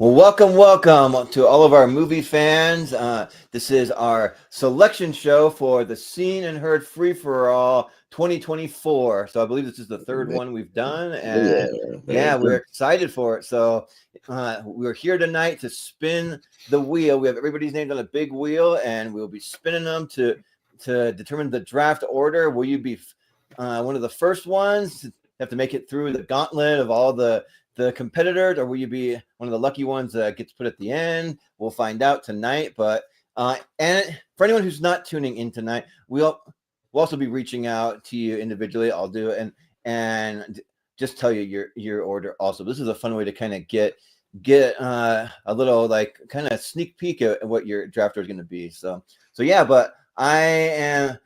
Well, welcome to all of our movie fans. This is our selection show for the Seen and Heard Free for All 2024. So I believe this is the third one we've done, and we're excited for it. So we're here tonight to spin the wheel. We have everybody's names on a big wheel, and we'll be spinning them to determine the draft order. Will you be one of the first ones? Have to make it through the gauntlet of all the competitors, or will you be one of the lucky ones that gets put at the end? We'll find out tonight. But and for anyone who's not tuning in tonight, we'll also be reaching out to you individually. I'll do it and just tell you your order. Also, this is a fun way to kind of get a little like kind of sneak peek at what your draft order is going to be. So yeah, but I am.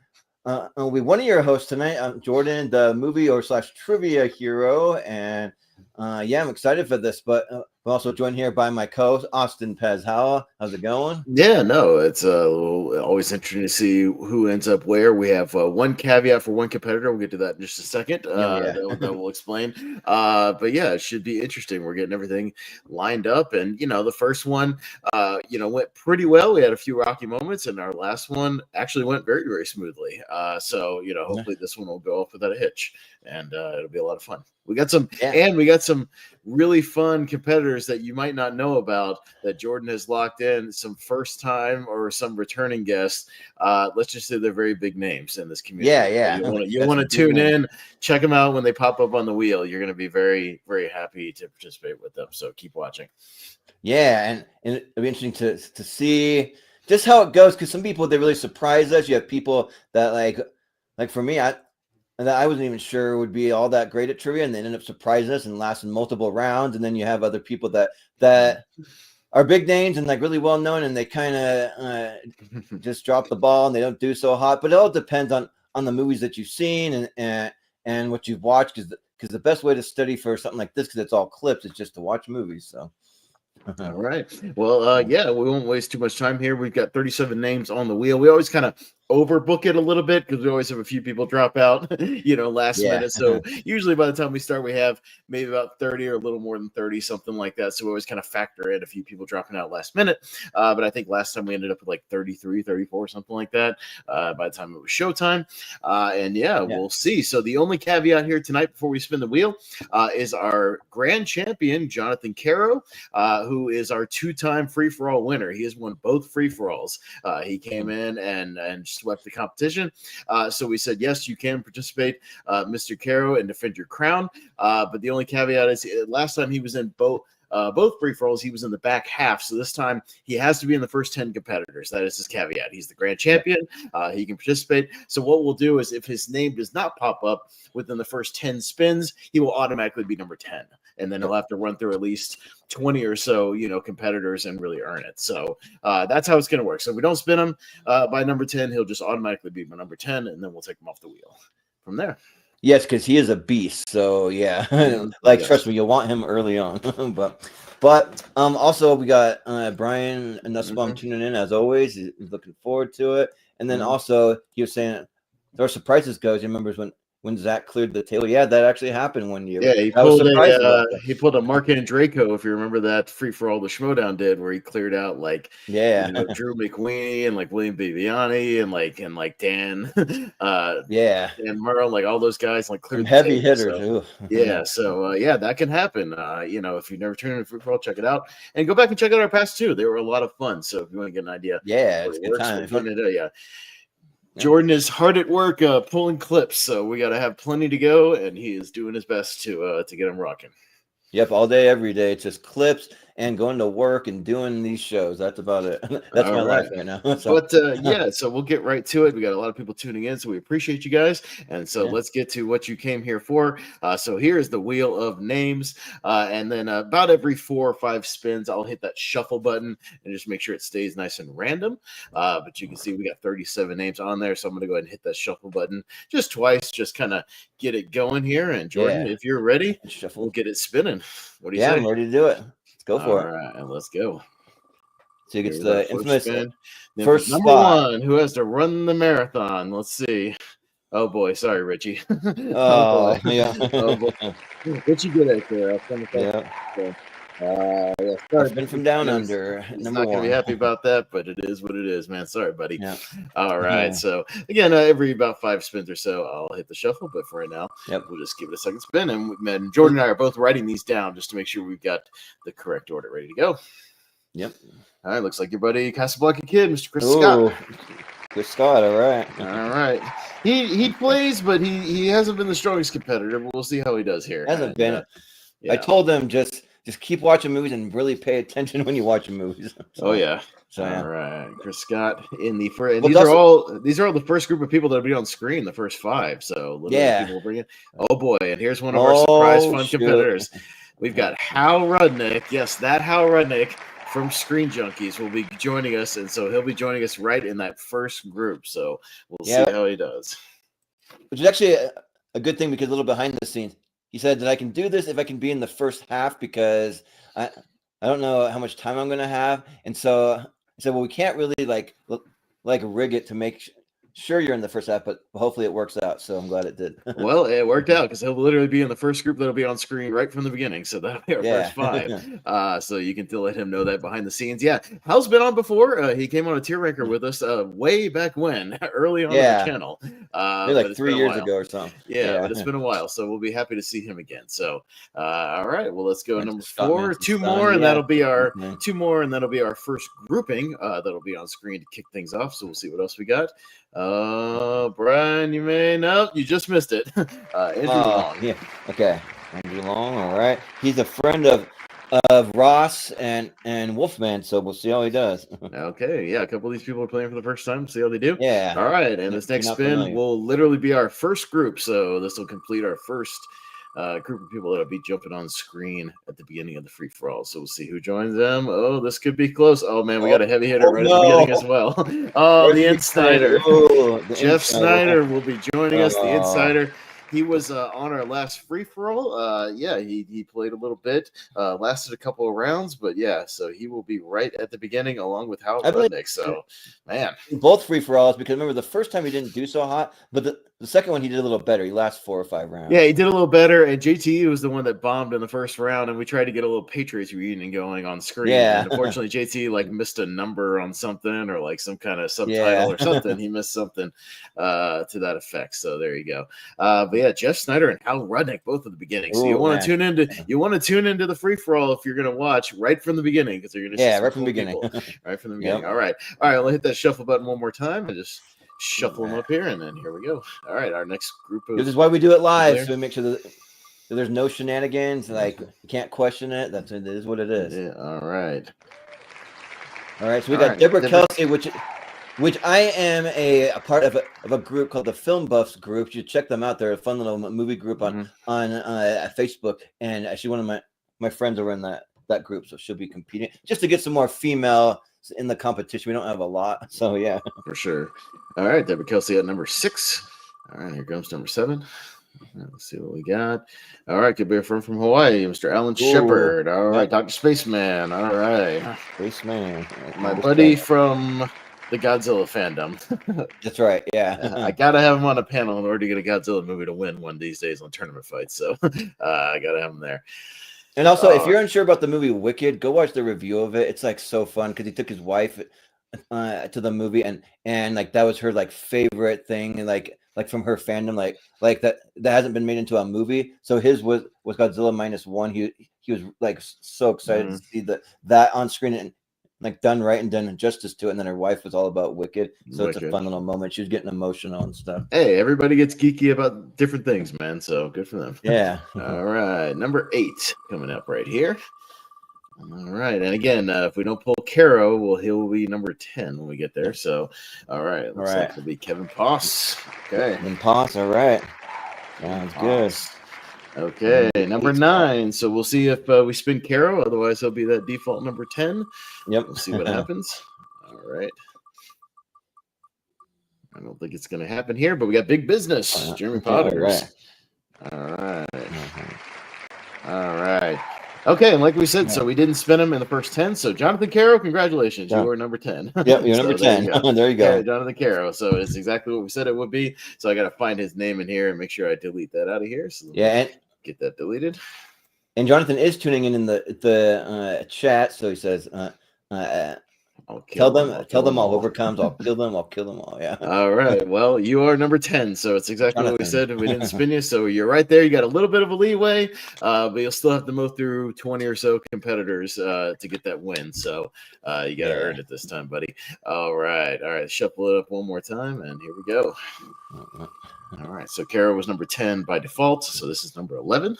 I'll be one of your hosts tonight. I'm Jordan, the movie or / trivia hero, and I'm excited for this. But I'm also joined here by my co-host Austin Pez. Howell, how's it going? Yeah, no, it's always interesting to see who ends up where. We have one caveat for one competitor. We'll get to that in just a second. That we'll explain. But yeah, it should be interesting. We're getting everything lined up, and the first one, went pretty well. We had a few rocky moments, and our last one actually went very, very smoothly. Hopefully this one will go off without a hitch, and it'll be a lot of fun. We got some really fun competitors that you might not know about that Jordan has locked in, some first time or some returning guests. Let's just say they're very big names in this community. Yeah. You want to tune in, check them out when they pop up on the wheel. You're going to be very, very happy to participate with them. So keep watching. Yeah, and it'll be interesting to see just how it goes, because some people, they really surprise us. You have people that like for me, I wasn't even sure would be all that great at trivia, and they end up surprising us and lasting multiple rounds. And then you have other people that are big names and like really well known, and they kind of just drop the ball and they don't do so hot. But it all depends on the movies that you've seen and what you've watched. Because the best way to study for something like this, because it's all clips, is just to watch movies. So. All right. Well, we won't waste too much time here. We've got 37 names on the wheel. We always kind of overbook it a little bit because we always have a few people drop out, last minute. So usually by the time we start, we have maybe about 30 or a little more than 30, something like that. So we always kind of factor in a few people dropping out last minute. But I think last time we ended up with like 33, 34, something like that by the time it was showtime. We'll see. So the only caveat here tonight before we spin the wheel is our grand champion, Jonathan Caro, who is our two-time free-for-all winner. He has won both free-for-alls. He came in and swept the competition. So we said, yes, you can participate, Mr. Caro, and defend your crown. But the only caveat is last time he was in both free-for-alls, he was in the back half. So this time he has to be in the first 10 competitors. That is his caveat. He's the grand champion. He can participate. So what we'll do is if his name does not pop up within the first 10 spins, he will automatically be number 10. And then he'll have to run through at least 20 or so, competitors and really earn it. So that's how it's going to work. So if we don't spin him by number 10, he'll just automatically be my number 10, and then we'll take him off the wheel from there. Yes, because he is a beast. So yeah, trust me, you'll want him early on. but also we got Brian Nussbaum tuning in as always. He's looking forward to it. And then also he was saying there are surprises goes. He remembers when Zach cleared the table. Yeah, that actually happened one year. Yeah, he pulled a Mark Andreyko, if you remember that free for all the Schmodown did, where he cleared out Drew McWeeny and like William Bibiani and like Dan Dan Merle, like all those guys like cleared heavy hitters. So that can happen. If you've never tuned in free for all, check it out and go back and check out our past two. They were a lot of fun. So if you want to get an idea, it's a good time. Jordan is hard at work pulling clips, so we got to have plenty to go, and he is doing his best to get them rocking. Yep, all day, every day. It's just clips and going to work and doing these shows. That's about it. That's my life right now. So we'll get right to it. We got a lot of people tuning in, so we appreciate you guys. And so let's get to what you came here for. So here's the wheel of names. And then about every 4 or 5 spins, I'll hit that shuffle button and just make sure it stays nice and random. But you can see we got 37 names on there, so I'm going to go ahead and hit that shuffle button just twice, just kind of get it going here. And Jordan, if you're ready, we'll get it spinning. What do you say? I'm ready to do it. Let's go for it. All right, let's go. So he gets the infamous first number spot. 1. Who has to run the marathon? Let's see. Oh boy, sorry, Richie. Oh boy. Richie, get it there. Yeah, sorry, Orphan from Down Under, he's number not going to be one. happy about that, but it is what it is, man. Sorry, buddy. Yeah. All right. Yeah. So again, every about 5 spins or so, I'll hit the shuffle. But for right now, Yep. we'll just give it a second spin. And Jordan and I are both writing these down just to make sure we've got the correct order ready to go. Yep. All right. Looks like your buddy Casablanca Kid, Mr. Chris Scott. Chris Scott. All right. All right. He plays, but he hasn't been the strongest competitor. But we'll see how he does here. Hasn't been. Yeah. I told them just keep watching movies and really pay attention when you watch movies. So, yeah. So, yeah. All right, Chris Scott in the first. Well, these are all the first group of people that'll be on screen. The first 5. So people will bring in. Oh boy! And here's one of our surprise fun competitors. We've got Howell Rudnick. Yes, that Howell Rudnick from Screen Junkies will be joining us, and so he'll be joining us right in that first group. So we'll see how he does. Which is actually a good thing because a little behind the scenes. He said that I can do this if I can be in the first half because I don't know how much time I'm going to have. And so I said, well, we can't really like rig it to make sure you're in the first half, but hopefully it works out. So I'm glad it did. Well, it worked out because he'll literally be in the first group that'll be on screen right from the beginning. So that'll be our first 5. So you can still let him know that behind the scenes. Yeah, Hal's been on before. He came on a tier ranker with us way back when, early on the channel. Maybe like 3 years ago or something. Yeah, but it's been a while. So we'll be happy to see him again. So, all right. Well, let's go number 4. 2 more, and that'll be our 2 more, and that'll be our first grouping that'll be on screen to kick things off. So we'll see what else we got. Brian, you just missed it. Andrew Long. Yeah. Okay. Andrew Long. All right. He's a friend of Ross and Wolfman, so we'll see how he does. Okay. Yeah, a couple of these people are playing for the first time. See how they do. Yeah. All right. And this next spin will literally be our first group. So this will complete our first group of people that'll be jumping on screen at the beginning of the free for all. So we'll see who joins them. Oh, this could be close. Oh man, we got a heavy hitter at the beginning as well. Oh, the Insider. Jeff Snyder will be joining us. The Insider. He was on our last free for all. He played a little bit, lasted a couple of rounds, but so he will be right at the beginning along with Howell Rudnick. So, man, both free for alls because remember the first time he didn't do so hot, but the second one he did a little better. He lasted 4 or 5 rounds. Yeah, he did a little better, and JT was the one that bombed in the first round, and we tried to get a little Patriots reunion going on screen. Yeah, and unfortunately, JT missed a number on something or some kind of subtitle or something. He missed something to that effect. So there you go. But yeah, Jeff Snyder and Howell Rudnick both at the beginning. So you want to tune into the free for all if you're going to watch right from the beginning because you're going to right from the beginning. Right from the beginning. Yep. All right. I'll hit that shuffle button one more time and just shuffle them up here, and then here we go. All right, our next group of this is why we do it live, so we make sure that there's no shenanigans. You can't question it. It is what it is. Yeah. All right. So we got Deborah Kelsey, which I am a part of a group called the Film Buffs group. You check them out. They're a fun little movie group on Facebook, and actually one of my friends are in that group, so she'll be competing just to get some more female in the competition. We don't have a lot, so yeah, for sure. All right, Deborah Kelsey at number 6. All right, here comes number 7. Let's see what we got. All right, could be a friend from Hawaii, Mr. Alan Shepard. All right, Dr. Spaceman. All right, Spaceman, my buddy from the Godzilla fandom. That's right. Yeah, I gotta have him on a panel in order to get a Godzilla movie to win one these days on tournament fights. So I gotta have him there. And also, if you're unsure about the movie Wicked, go watch the review of it. It's so fun because he took his wife to the movie, and that was her favorite thing, and like from her fandom, like that hasn't been made into a movie. So his was Godzilla -1. He was so excited to see that on screen and done right and done justice to it. And then her wife was all about Wicked, so it's a fun little moment. She was getting emotional and stuff. Hey, everybody gets geeky about different things, man. So good for them. Yeah. All right, number 8 coming up right here. All right, and again, if we don't pull Caro, he'll be number 10 when we get there. So, all right, looks like it'll be Kevin Poss. Okay, Kevin Poss. All right, sounds good. Okay, number 9. So we'll see if we spin Caro. Otherwise, he'll be that default number 10. Yep. We'll see what happens. All right. I don't think it's going to happen here, but we got big business. Jeremy Potters. All right. All right. Okay, and like we said, so we didn't spin him in the first 10. So Jonathan Caro, congratulations. You are number 10. Yep, you're number 10. There you go. Yeah, Jonathan Caro. So it's exactly what we said it would be. So I got to find his name in here and make sure I delete that out of here. So and get that deleted. And Jonathan is tuning in the chat, so he says, tell them all. Whoever comes, I'll kill them all. Yeah. All right. Well, you are number 10, so it's exactly Jonathan. what we said. We didn't spin you, so you're right there. You got a little bit of a leeway, but you'll still have to move through 20 or so competitors to get that win. So you got to earn it this time, buddy. All right. Shuffle it up one more time, and here we go. All right. So Kara was number 10 by default, so this is number 11.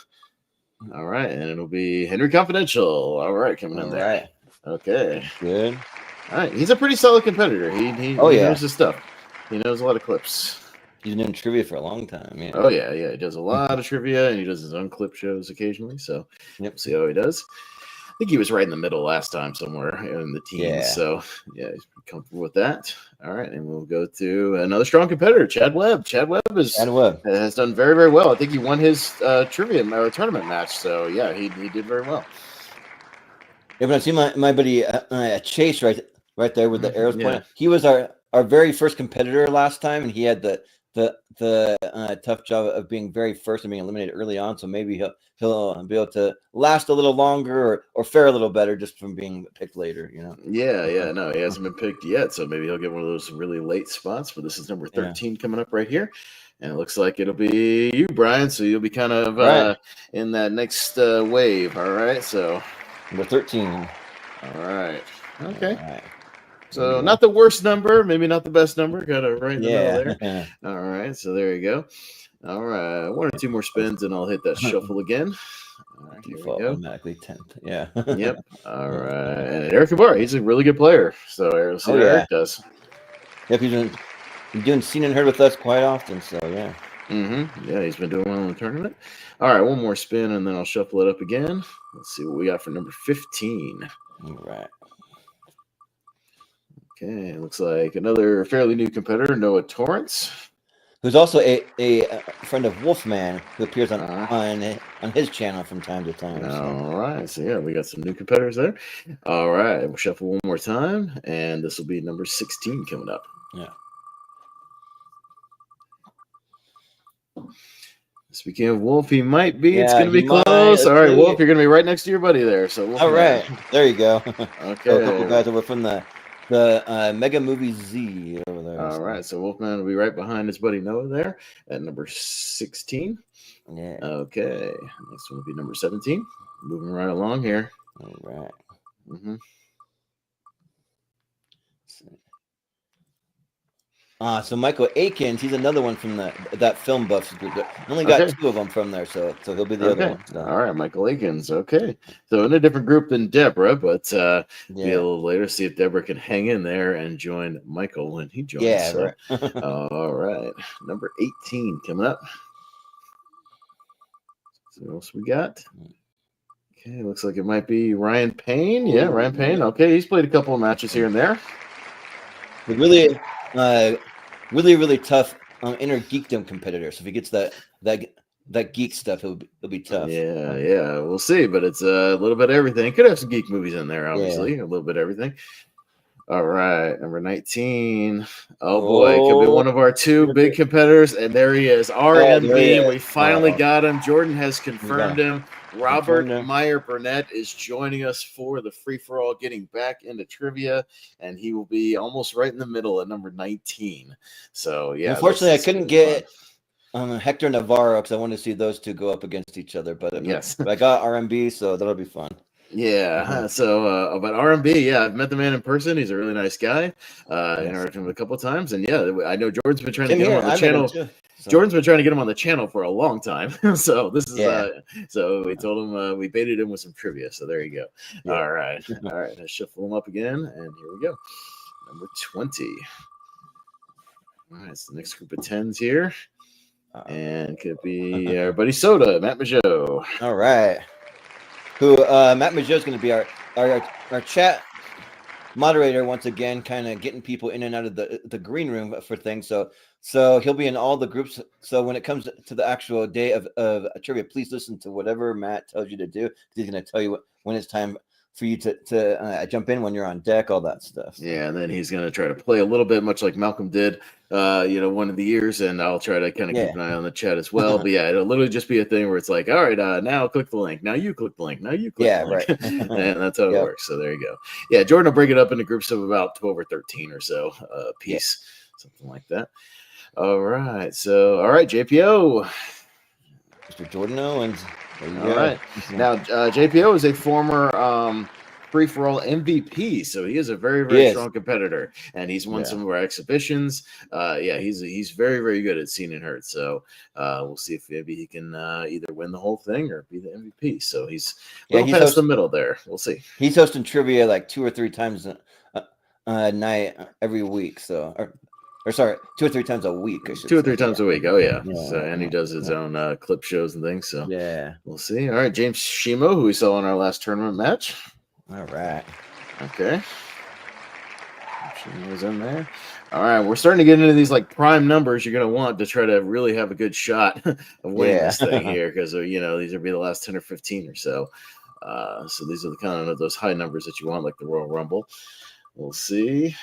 All right, and it'll be Henry Confidential. All right, coming in there. Right. Okay. Good. All right, he's a pretty solid competitor. He knows his stuff. He knows a lot of clips. He's been doing trivia for a long time. Yeah. Oh yeah. He does a lot of trivia, and he does his own clip shows occasionally. So see how he does. I think he was right in the middle last time, somewhere in the teens. Yeah. So yeah, he's comfortable with that. All right, and we'll go to another strong competitor, Chad Webb. Chad Webb has done very, very well. I think he won his trivia or tournament match. So yeah, he did very well. Yeah, but I see my buddy Chase right there with the arrows pointing. He was our very first competitor last time, and he had the tough job of being very first and being eliminated early on. So maybe he'll be able to last a little longer or fare a little better just from being picked later. Yeah. No, he hasn't been picked yet, so maybe he'll get one of those really late spots. But this is number 13 coming up right here. And it looks like it'll be you, Brian. So you'll be kind of in that next wave. All right. So number 13. All right. Okay. All right. So not the worst number, maybe not the best number. Got it right in the middle there. All right. So there you go. All right. One or two more spins, and I'll hit that shuffle again. All right. Here we go. Automatically 10th. Yeah. Yep. All right. And Eric Ibarra, he's a really good player. So we'll see what Eric does. Yep. He's been doing seen and heard with us quite often. So yeah. Yeah, he's been doing well in the tournament. All right, one more spin, and then I'll shuffle it up again. Let's see what we got for number 15. All right. Okay, looks like another fairly new competitor, Noah Torrance, who's also a friend of Wolfman, who appears on his channel from time to time. All right, so yeah, we got some new competitors there. All right, we'll shuffle one more time, and this will be number 16 coming up. Yeah. Speaking of Wolf, he might be. It's going to be close. All right, Wolf, you're going to be right next to your buddy there. So all right, there you go. Okay, a couple guys over from the Mega Movie Z over there. All right, so Wolfman will be right behind his buddy Noah there at number 16. Yeah. Okay, next one will be number 17. Moving right along here. All right. So Michael Akins, he's another one from that film buffs group. I only got two of them from there, so he'll be the other one. So. All right, Michael Akins. Okay, so in a different group than Deborah, but be a little later. See if Deborah can hang in there and join Michael when he joins. Yeah. So, all right, number 18 coming up. So what else we got? Okay, looks like it might be Ryan Payne. Yeah, Ryan Payne. Okay, he's played a couple of matches here and there. Really tough inner geekdom competitor. So if he gets that geek stuff, it'll be tough. Yeah, we'll see. But it's a little bit of everything. Could have some geek movies in there, obviously. A little bit of everything. All right, number 19. Oh boy, could be one of our two big competitors, and there he is, RMB. We finally got him. Jordan has confirmed him. Robert Meyer Burnett is joining us for the free-for-all, getting back into trivia, and he will be almost right in the middle at number 19. So, yeah. Unfortunately, I couldn't get Hector Navarro because I wanted to see those two go up against each other. But but I got RMB, so that'll be fun. Yeah. So, but RMB, I've met the man in person. He's a really nice guy. Interacted with him a couple of times, and I know Jordan's been trying to get him on the channel. Jordan's been trying to get him on the channel for a long time. So this is so we told him we baited him with some trivia. So there you go. All right. Let's shuffle him up again, and here we go. Number 20. All right, it's the next group of 10s here. And could be our buddy Soda, Matt Mageau. All right. Who Matt Mageau is going to be our chat moderator once again, kind of getting people in and out of the green room for things. So he'll be in all the groups. So when it comes to the actual day of trivia, please listen to whatever Matt tells you to do. He's going to tell you when it's time for you to jump in when you're on deck, all that stuff. So. Yeah, and then he's going to try to play a little bit, much like Malcolm did, one of the years, and I'll try to kind of keep an eye on the chat as well. But yeah, it'll literally just be a thing where it's like, all right, now click the link. Now you click the link. Now you click the link. Right. And that's how it works. So there you go. Yeah, Jordan will break it up into groups of about 12 or 13 or so piece, something like that. All right. So, all right, JPO. Mr. Jordan Owens. All right. Now, JPO is a former free-for-all MVP, so he is a very, very strong competitor, and he's won some of our exhibitions. He's very, very good at Seen and Heard. So we'll see if maybe he can either win the whole thing or be the MVP. So he's past the middle there. We'll see. He's hosting trivia like 2 or 3 times a night every week. So. Or sorry, 2 or 3 times a week. 2 or 3 times a week. Oh yeah. So and he does his own clip shows and things. So we'll see. All right, James Shimo, who we saw in our last tournament match. All right. Okay. Shimo's in there. All right, we're starting to get into these like prime numbers you're going to want to try to really have a good shot of winning this thing here because these will be the last 10 or 15 or so. So these are the kind of those high numbers that you want, like the Royal Rumble. We'll see.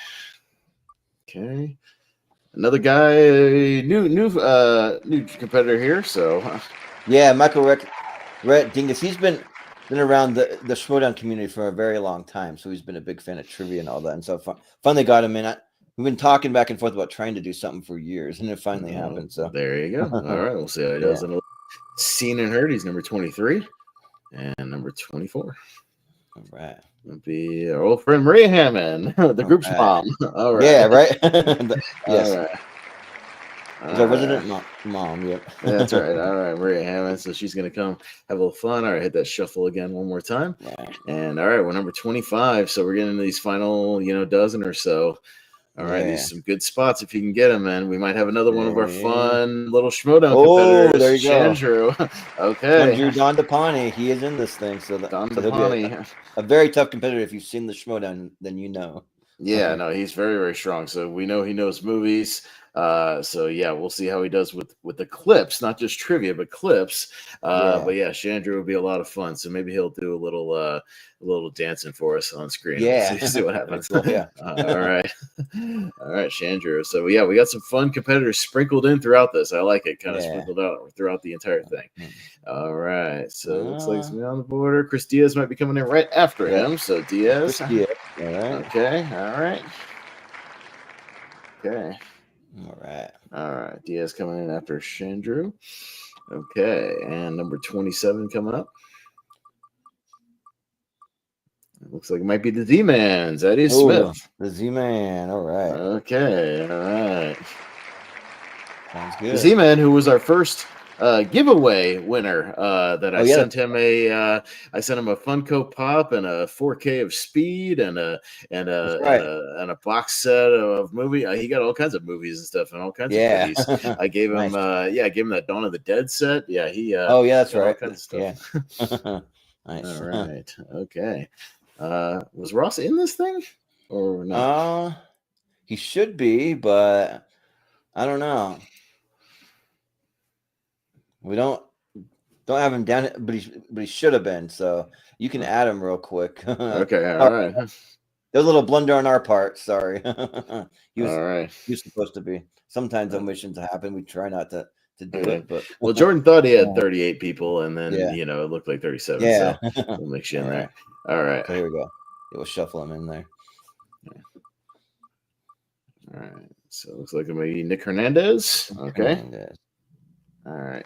Okay. Another guy, new competitor here. So, Michael Rhett Dingus. He's been around the Schmoedown community for a very long time, so he's been a big fan of trivia and all that. And so finally got him in. We've been talking back and forth about trying to do something for years, and it finally happened. So there you go. All right, we'll see how he does. Seen and Heard. He's number 23 and number 24. All right. It'll be our old friend Maria Hammond, the group's mom. All right. Yeah, right. Yes. All right. Is our resident mom? Yep. That's right. All right, Maria Hammond. So she's gonna come have a little fun. All right, hit that shuffle again one more time. Yeah. And all right, we're number 25. So we're getting into these final, dozen or so. All right, these are some good spots if you can get them, man. We might have another one of our fun little Schmoedown competitors. There you go. Chandru. Okay. Chandru Don DePani. He is in this thing. So Don DePani. A very tough competitor. If you've seen the Schmoedown, then you know. Yeah, no, he's very, very strong. So we know he knows movies. So yeah, we'll see how he does with the clips, not just trivia, but clips. But yeah, Chandru will be a lot of fun. So maybe he'll do a little dancing for us on screen. Yeah, see what happens. Yeah. All right, Chandru. So yeah, we got some fun competitors sprinkled in throughout this. I like it, kind of sprinkled out throughout the entire thing. All right, so it looks like somebody on the border. Chris Diaz might be coming in right after him. So Diaz. Chris Diaz. All right. Okay. All right. Okay. All right. Diaz coming in after Chandru. Okay. And number 27 coming up. It looks like it might be the Z-Man, Zadie Smith. The Z-Man. All right. Okay. All right. Sounds good. The Z-Man, who was our first giveaway winner that I sent him I sent him a Funko Pop and a 4K of Speed and a box set of movie. He got all kinds of movies and stuff and all kinds of movies. I gave him I gave him that Dawn of the Dead set. Yeah, he that's right. All kinds of stuff. Yeah. Nice. All right. Okay. Was Ross in this thing or not? He should be, but I don't know. We don't have him down, but he should have been. So you can add him real quick. Okay, all right. There's a little blunder on our part. Sorry. He was supposed to be. Sometimes omissions happen. We try not to do it. But well, Jordan thought he had 38 people, and then it looked like 37. Yeah. So we'll mix you in there. All right. So here we go. We'll shuffle him in there. All right. So it looks like it may be Nick Hernandez. Okay. Hernandez. All right.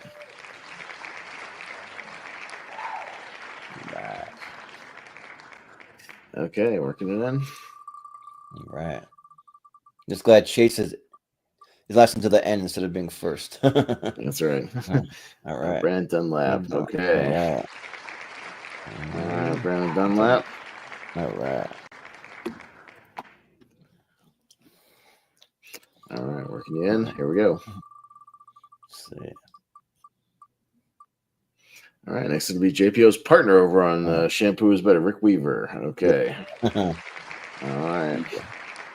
Okay, working it in. All right. Just glad Chase is last to the end instead of being first. That's right. All right. Brandon Dunlap. Okay. All right. Brandon Dunlap. All right. All right, working in. Here we go. Let's see. All right, next it'll be JPO's partner over on Shampoo is Better, Rick Weaver. Okay. All right.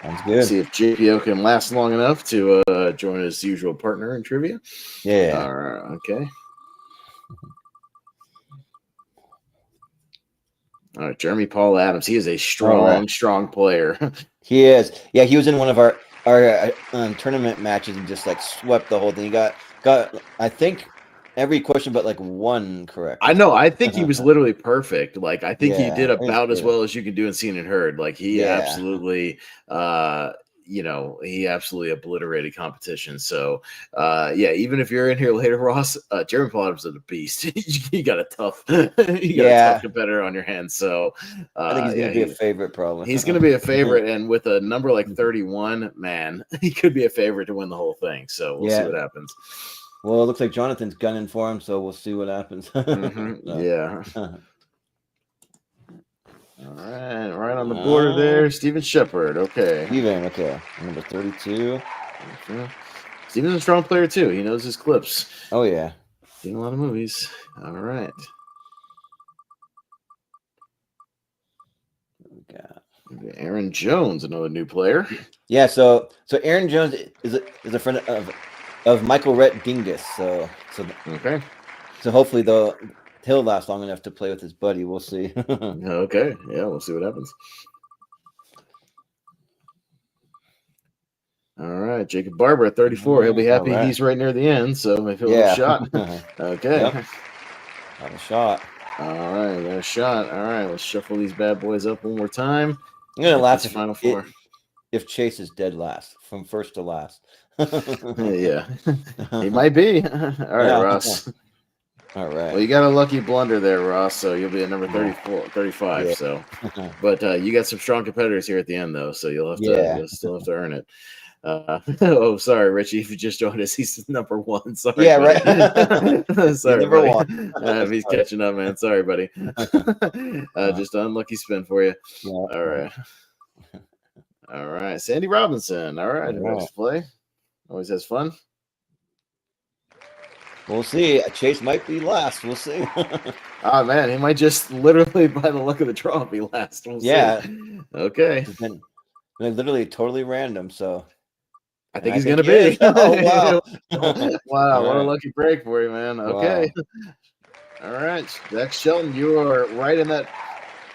Sounds good. See if JPO can last long enough to join his usual partner in trivia. Yeah. All right. Okay. All right, Jeremy Paul Adams. He is a strong player. He is. Yeah, he was in one of our tournament matches and just like swept the whole thing. He got I think every question but like one correct. I know. I think he was literally perfect. Like I think he did he's about as good. well as you can do in Seen and Heard. Like he absolutely he absolutely obliterated competition. So even if you're in here later, Ross, Jeremy Paul Adams is a beast. you got a tough competitor on your hands. So I think he's gonna be a favorite probably. He's gonna be a favorite, and with a number like 31, man, he could be a favorite to win the whole thing. So we'll see what happens. Well, it looks like Jonathan's gunning for him, so we'll see what happens. Yeah. All right on the border there, Steven Shepard. Okay. Number 32. Steven's a strong player too. He knows his clips. Oh yeah. Seen a lot of movies. All right. We got Aaron Jones, another new player. Yeah, so Aaron Jones is a friend of Michael Rhett Dingus. So okay. So hopefully he'll last long enough to play with his buddy. We'll see. Okay. Yeah, we'll see what happens. All right, Jacob Barber at 34. He'll be happy he's right near the end, so maybe he'll have a shot. Okay. Have a shot. All right, got a shot. All right, let's shuffle these bad boys up one more time. I'm gonna laugh final four. If Chase is dead last, from first to last. Yeah, he might be. All right, Ross. All right. Well, you got a lucky blunder there, Ross. So you'll be at number 35. Yeah. So, but you got some strong competitors here at the end, though. So you'll still have to earn it. Oh, sorry, Richie. If you just joined us, he's number 1. Sorry. Yeah, buddy. Right. Sorry, number buddy. 1. He's catching up, man. Sorry, buddy. Just an unlucky spin for you. Yeah. All right. All right, Sandy Robinson. All right, ready to play. Always has fun. We'll see. Chase might be last. We'll see. Oh man, he might just literally, by the luck of the draw, be last. We'll see. Okay. Literally totally random. So I think he's gonna be. Oh wow! Wow, what a lucky break for you, man. Okay. Wow. All right, Dex Shelton, you are right in that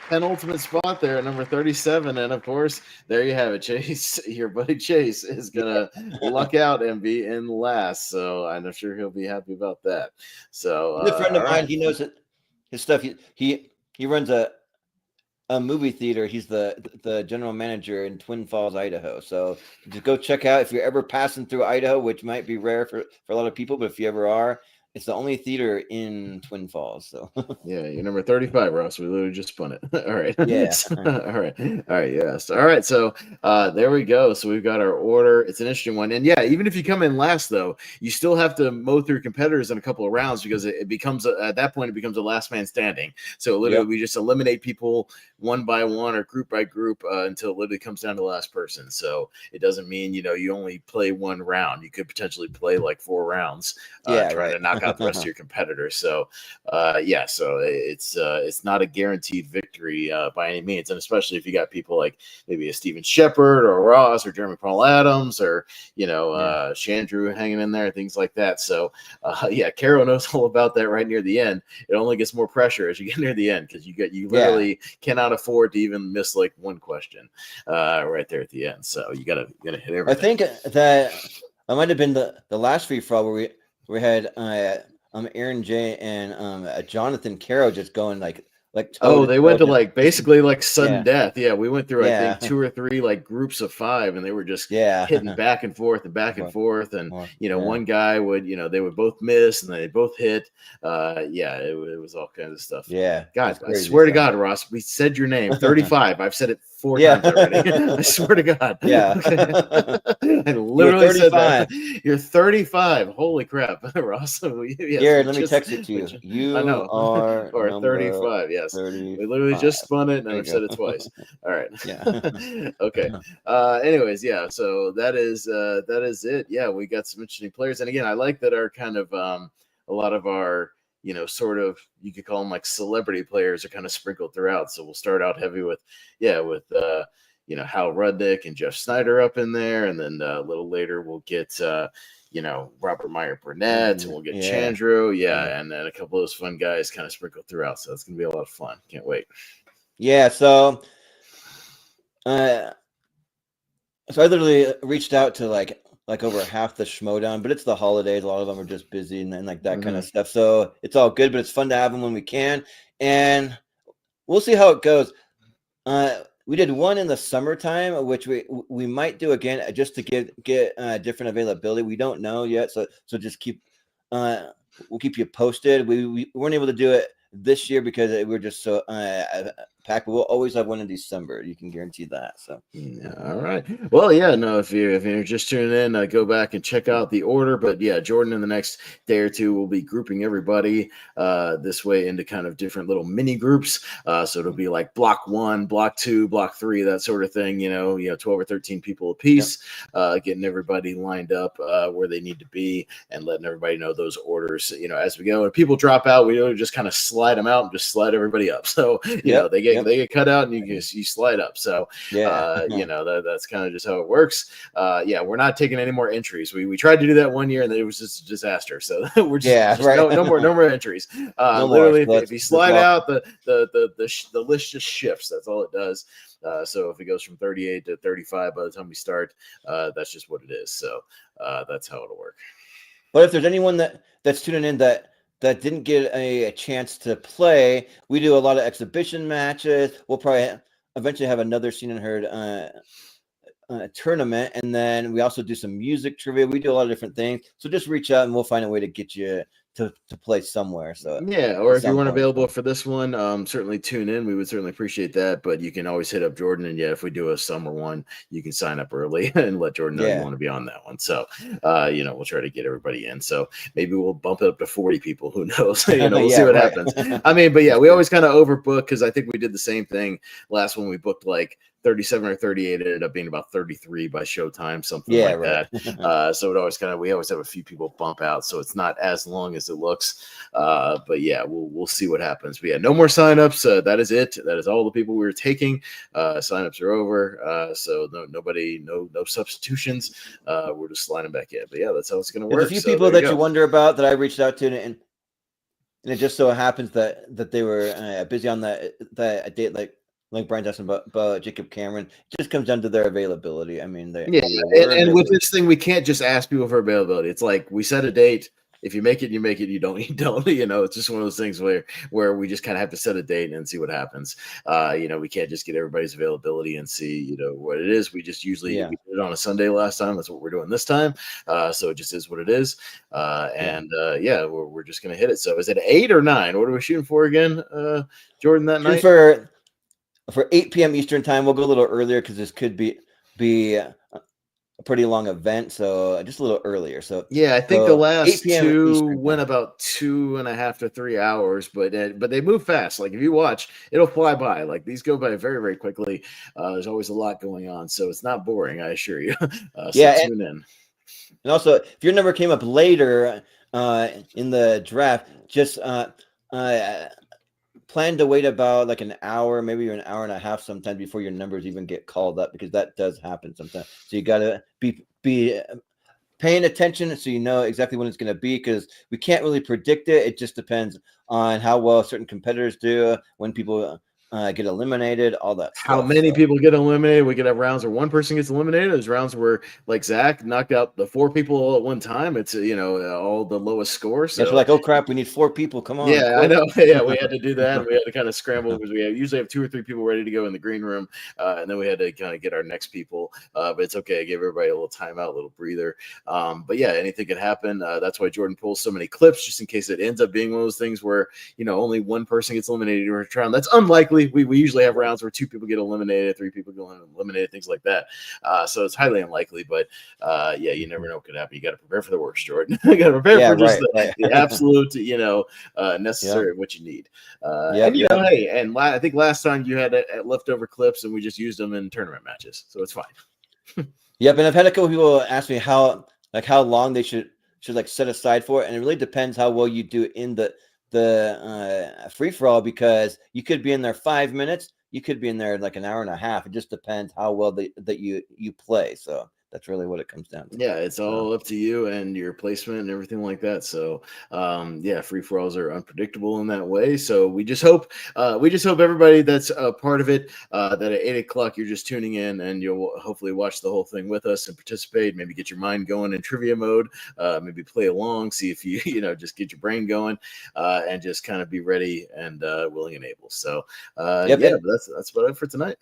penultimate spot there at number 37, and of course, there you have it, Chase. Your buddy Chase is gonna luck out and be in last. So I'm sure he'll be happy about that. So he's a friend of mine. He knows his stuff. He runs a movie theater. He's the general manager in Twin Falls, Idaho. So just go check out if you're ever passing through Idaho, which might be rare for a lot of people, but if you ever are, it's the only theater in Twin Falls. So yeah, you're number 35, Ross. We literally just spun it. All right. Yeah. All right. Yes. All right. So there we go. So we've got our order. It's an interesting one. And yeah, even if you come in last, though, you still have to mow through competitors in a couple of rounds because it becomes at that point it becomes a last man standing. So literally we just eliminate people one by one or group by group until it literally comes down to the last person. So it doesn't mean you only play one round. You could potentially play like 4 rounds trying to knock out the rest of your competitors. So so it's not a guaranteed victory by any means, and especially if you got people like maybe a Steven Shepard or Ross or Jeremy Paul Adams or Chandru hanging in there, things like that. So Caro knows all about that right near the end. It only gets more pressure as you get near the end because you literally cannot afford to even miss like one question right there at the end. So you gotta hit everything. I think that might have been the last free for all where we had Aaron J and Jonathan Caro just going like they went to like basically like sudden death. Yeah, we went through I think 2 or 3 like groups of 5, and they were just hitting back and forth and back and forth. And one guy would they would both miss and they both hit. It was all kinds of stuff. Yeah, God, I swear to God, Ross, we said your name 35. I've said it 4 times already. I swear to God. Yeah, I literally said that. You're 35. Holy crap, Ross. Here, let me text it to you. You are 35. Yes, 35. We literally just spun it and I've said it twice. All right. Yeah. Okay. Anyways, so that is it. Yeah, we got some interesting players, and again, I like that our kind of a lot of our sort of, you could call them like celebrity players are kind of sprinkled throughout. So we'll start out heavy with Hal Rudnick and Jeff Snyder up in there, and then a little later we'll get Robert Meyer Burnett, and we'll get Chandru, and then a couple of those fun guys kind of sprinkled throughout. So it's gonna be a lot of fun. Can't wait. Yeah, so uh so I literally reached out to like over half the Schmodown, but it's the holidays. A lot of them are just busy and like that kind of Hmm. stuff. So it's all good, but it's fun to have them when we can. And we'll see how it goes. We did one in the summertime, which we might do again just to get different availability. We don't know yet, so just we'll keep you posted. We weren't able to do it this year because we're just so packed. But we'll always have one in December. You can guarantee that. So Yeah, all right. Well, yeah, no, if you're just tuning in, go back and check out the order. But yeah, Jordan in the next day or two will be grouping everybody this way into kind of different little mini groups. So it'll be like block 1, block 2, block 3, that sort of thing. 12 or 13 people a piece, getting everybody lined up where they need to be and letting everybody know those orders. As we go, and people drop out, we don't just kind of slide them out and just slide everybody up. So they get cut out and you slide up. So yeah. that's kind of just how it works. Yeah, we're not taking any more entries. We tried to do that one year and it was just a disaster. So we're just Right. no more entries. No more. Literally, So if you slide out, the list just shifts. That's all it does. So if it goes from 38 to 35 by the time we start, that's just what it is. So that's how it'll work. But if there's anyone that's tuning in that didn't get a chance to play, we do a lot of exhibition matches. We'll probably eventually have another Seen and Heard tournament, and then we also do some music trivia. We do a lot of different things. So just reach out and we'll find a way to get you to play somewhere. So yeah, or if you weren't point, available for this one, certainly tune in. We would certainly appreciate that. But you can always hit up Jordan, and yeah, if we do a summer one, you can sign up early and let Jordan know you want to be on that one. So, we'll try to get everybody in. So maybe we'll bump it up to 40 people. Who knows? We'll see what happens. I mean, but yeah, we always kind of overbook because I think we did the same thing last one. We booked like 37 or 38. It ended up being about 33 by showtime, something like that. So we always have a few people bump out, so it's not as long as it looks. But yeah, we'll see what happens. But yeah, no more signups. That is it. That is all the people we were taking. Signups are over. So no substitutions. We're just sliding back in. But yeah, that's how it's going to work. There's a few people that you wonder about that I reached out to, and it just so happens that they were busy on that date, like Brian's asking about Jacob Cameron. It just comes down to their availability. I mean, and with this thing, we can't just ask people for availability. It's like we set a date. If you make it, you make it. You don't, you don't. It's just one of those things where we just kind of have to set a date and see what happens. We can't just get everybody's availability and see, what it is. We just usually we did it on a Sunday last time. That's what we're doing this time. So it just is what it is. We're just gonna hit it. So is it 8 or 9? What are we shooting for again, Jordan? That night for 8 p.m. Eastern time. We'll go a little earlier because this could be a pretty long event, so just a little earlier. So yeah, I think the last 2 went about 2.5 to 3 hours, but they move fast. Like if you watch, it'll fly by. Like these go by very, very quickly. There's always a lot going on, so it's not boring, I assure you. Tune in. And also, if your number came up later in the draft, just plan to wait about like an hour, maybe an hour and a half sometimes before your numbers even get called up, because that does happen sometimes. So you got to be paying attention so you know exactly when it's going to be, because we can't really predict it. It just depends on how well certain competitors do, when people get eliminated, all that stuff. How many people get eliminated? We could have rounds where one person gets eliminated. There's rounds where, like Zach knocked out the 4 people all at one time. It's all the lowest score. So it's like, oh crap, we need 4 people. Come on. Yeah, quick. I know. Yeah, we had to do that. We had to kind of scramble because we usually have 2 or 3 people ready to go in the green room, and then we had to kind of get our next people. But it's okay. I gave everybody a little timeout, a little breather. But yeah, anything could happen. That's why Jordan pulls so many clips, just in case it ends up being one of those things where only one person gets eliminated or a round. That's unlikely. We usually have rounds where 2 people get eliminated, 3 people get eliminated, things like that. So it's highly unlikely. But you never know what could happen. You got to prepare for the worst, Jordan. You got to prepare for just the absolute, necessary what you need. Hey, and I think last time you had leftover clips, and we just used them in tournament matches, so it's fine. Yep, and I've had a couple people ask me how long they should like set aside for it, and it really depends how well you do in the free for all, because you could be in there 5 minutes, you could be in there like an hour and a half. It just depends how well that you play. So That's really what it comes down to. Yeah, it's all up to you and your placement and everything like that. So, yeah, free for alls are unpredictable in that way. So we just hope everybody that's a part of it, that at 8 o'clock you're just tuning in and you'll hopefully watch the whole thing with us and participate. Maybe get your mind going in trivia mode. Maybe play along, see if you just get your brain going, and just kind of be ready and willing and able. So, Yep, yeah, but that's about it for tonight.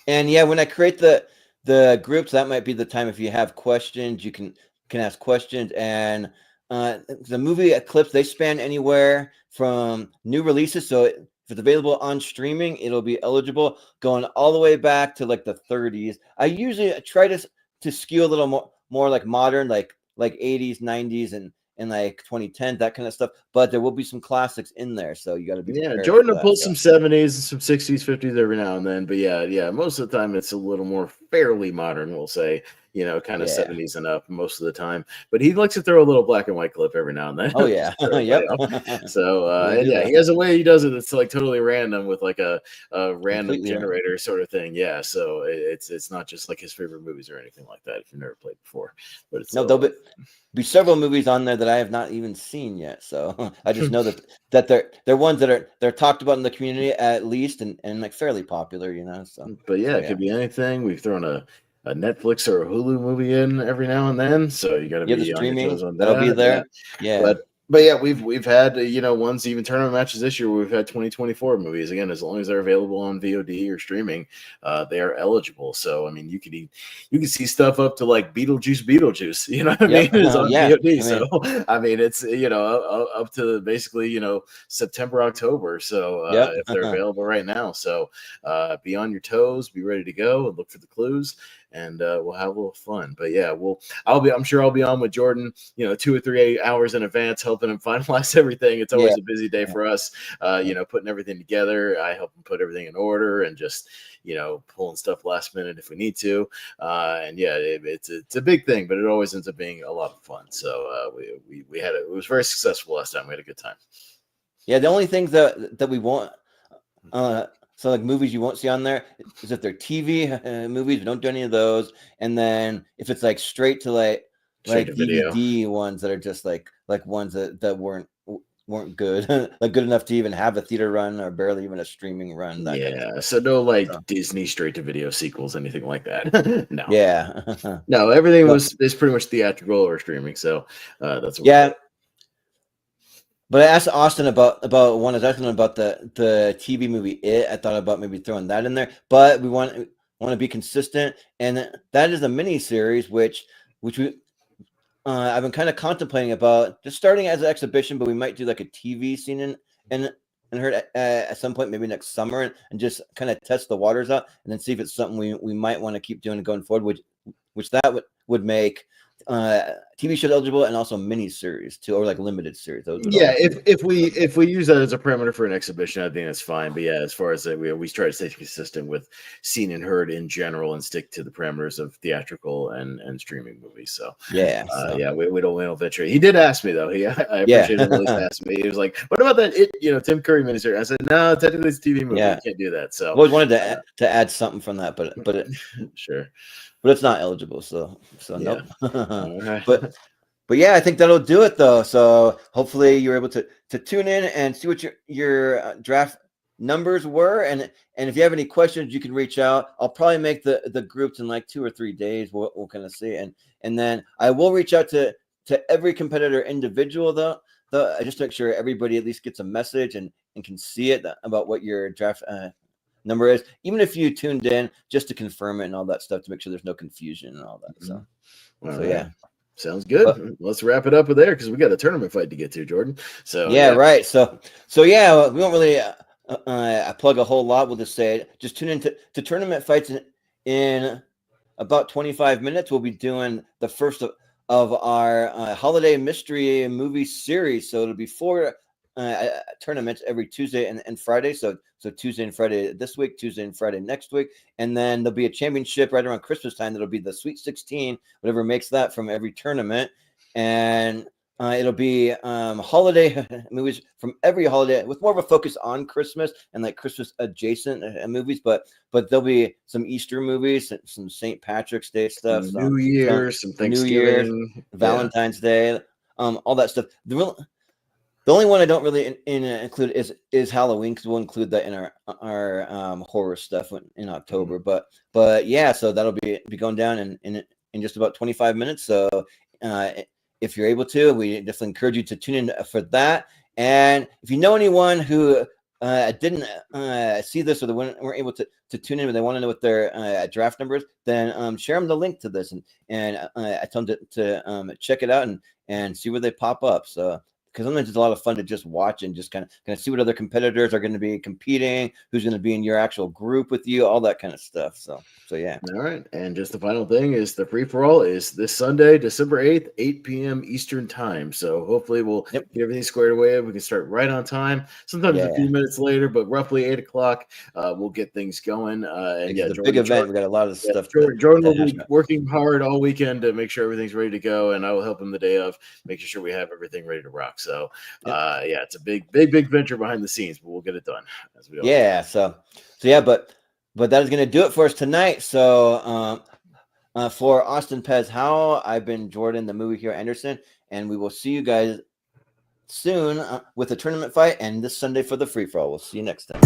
And yeah, when I create the groups, that might be the time. If you have questions, you can ask questions. And the movie clips, they span anywhere from new releases, so if it's available on streaming, it'll be eligible, going all the way back to like the 30s. I usually try to skew a little more like modern, like 80s, 90s, and like 2010, that kind of stuff. But there will be some classics in there, so you got to be prepared. Jordan for will that, pull so. some 70s and some 60s, 50s every now and then. But yeah, most of the time it's a little more fairly modern, we'll say, kind of 70s and up most of the time. But he likes to throw a little black and white clip every now and then. Oh yeah. Yep. So Really and yeah, he has a way he does it. It's like totally random with like a random Completely generator sort of thing. Yeah, so it's not just like his favorite movies or anything like that if you've never played before. But it's No, there'll be several movies on there that I have not even seen yet. So I just know that they're ones that they're talked about in the community at least, and like fairly popular, So, but yeah, it could be anything. We've thrown a Netflix or a Hulu movie in every now and then, so you got to the be on your streaming toes on that'll be that. Yeah, there. Yeah. but yeah, we've had ones, even tournament matches this year where we've had 2024 movies. Again, as long as they're available on VOD or streaming, they are eligible. So I mean, you can see stuff up to like Beetlejuice. You know what I mean? It's on VOD. So I mean, it's up to basically September, October. So if they're available right now, so be on your toes, be ready to go, and look for the clues. And we'll have a little fun. But yeah, I'm sure I'll be on with Jordan, 2 or 3 hours in advance, helping him finalize everything. It's always a busy day for us, putting everything together. I help him put everything in order and just, pulling stuff last minute if we need to. And yeah, it's a big thing, but it always ends up being a lot of fun. So we had it was very successful last time. We had a good time. Yeah, the only things that we want, so like movies you won't see on there is if they're TV movies. We don't do any of those. And then if it's like straight to like DVD ones that are just like ones that weren't good, like good enough to even have a theater run or barely even a streaming run. That kind of stuff. So no Disney straight to video sequels, anything like that. No. Yeah. No, everything is pretty much theatrical or streaming. So that's what But I asked Austin about one. I was asking him about the TV movie It. I thought about maybe throwing that in there, but we want to be consistent, and that is a mini series, which we I've been kind of contemplating about just starting as an exhibition, but we might do like a TV scene and heard at some point, maybe next summer, and just kind of test the waters out, and then see if it's something we might want to keep doing going forward, which that would make TV shows eligible, and also mini series too, or like limited series. If we use that as a parameter for an exhibition, I think that's fine. But yeah, as far as we try to stay consistent with seen and heard in general, and stick to the parameters of theatrical and streaming movies. So we don't venture. He did ask me though. I appreciate it. At least asked me. He was like, "What about that? Tim Curry miniseries?" I said, "No, technically it's a TV movie. You can't do that." So I always wanted to add something from that, but sure. But it's not eligible, so yeah. Nope. Right. But yeah, I think that'll do it though. So hopefully you're able to tune in and see what your draft numbers were, and if you have any questions, you can reach out. I'll probably make the groups in like 2 or 3 days. We'll kind of see, and then I will reach out to every competitor individual though, just to make sure everybody at least gets a message and can see it about what your draft number is, even if you tuned in just to confirm it and all that stuff, to make sure there's no confusion and all that. So, yeah, sounds good. Let's wrap it up with there because we got a tournament fight to get to, Jordan. So yeah, right. So yeah, we won't really plug a whole lot. We'll just say just tune in to tournament fights in about 25 minutes. We'll be doing the first of our holiday mystery movie series. So it'll be 4 tournaments every Tuesday and Friday. So Tuesday and Friday this week, Tuesday and Friday next week, and then there'll be a championship right around Christmas time. That'll be the Sweet 16, whatever makes that from every tournament. And It'll be holiday movies from every holiday with more of a focus on Christmas and like Christmas adjacent movies, but there'll be some Easter movies, some St. Patrick's Day stuff, Some New Year, some New Year's, Thanksgiving, Valentine's Day, all that stuff. The only one I don't really include is Halloween, because we'll include that in our horror stuff in October. But yeah, so that'll be going down in just about 25 minutes. So if you're able to, we definitely encourage you to tune in for that. And if you know anyone who didn't see this, or they weren't able to tune in, but they want to know what their draft number is, then share them the link to this, and I tell them to check it out and see where they pop up. So, because sometimes it's a lot of fun to just watch and just kind of see what other competitors are going to be competing, who's going to be in your actual group with you, all that kind of stuff. So yeah. All right. And just the final thing is the free for all is this Sunday, December 8th, 8 p.m. Eastern time. So hopefully we'll get everything squared away. We can start right on time, sometimes a few minutes later, but roughly 8 o'clock, we'll get things going. And it's a big event. We got a lot of stuff. Jordan will be working hard all weekend to make sure everything's ready to go, and I will help him the day of, making sure we have everything ready to rock. So, yeah, it's a big venture behind the scenes, but we'll get it done as we all do. So yeah, but that is going to do it for us tonight. So for Austin Pez Howell, I've been Jordan, the movie hero Anderson, and we will see you guys soon with the tournament fight and this Sunday for the free for all. We'll see you next time.